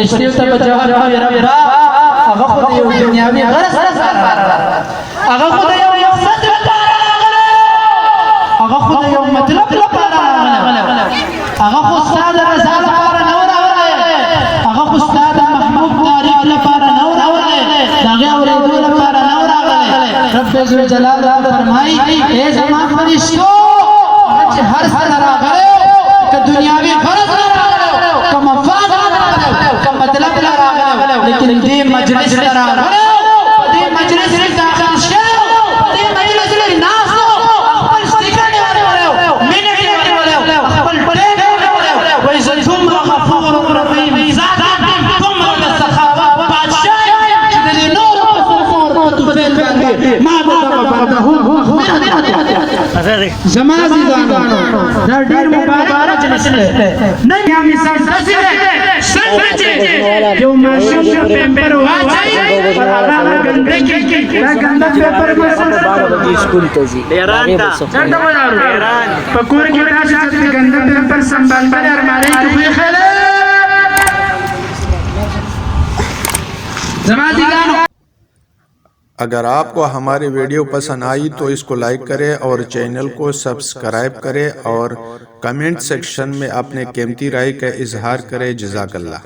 فرشتي وتبجوهر رب هغه خو یو دنیاوي غرض هغه خو یو مقصد لپاره هغه خو یو مطلب لپاره هغه خو استاد رضا لپاره نه راغلی هغه خو استاد محمود طارق لپاره نه راغلی دغه اوریدو لپاره نه راغلی رب ذو جلال فرمایي اے زما فرشتو چې هر سره راغلی که دنیاوي غرض نه راغلی که مفاد نه راغلی که مطلب نه راغلی لیکن دې مجلس نه راغلی دې مجلس کې داخل شو دې مجلس کې ناس خپل سټیکر نه ورو منټ نه ورو خپل پلیټ نه ورو وای زه څومره غفور رحیم ذات ثم السخاوه بادشاہ چې دې نور په فعل باندې ما بعده زما زیدانو دا ډیر مبارک مجلس دی نه یا مثال داسې څنګه جو ماشوم په پیپر واچي هغه ګنده کې دا ګنده پیپر په स्कूल ته ځي ایران ته څنګه وایو ایران په کور کې تاسو چې ګنده پیپر سنبال باندې ارمانه کوي خله زما ديگانو अगर आपको हमारी वीडियो पसंद आई तो इसको लाइक करें और चैनल को सब्सक्राइब करें और कमेंट सेक्शन में अपने कीमती राय का इजहार करें। जज़ाकल्लाह।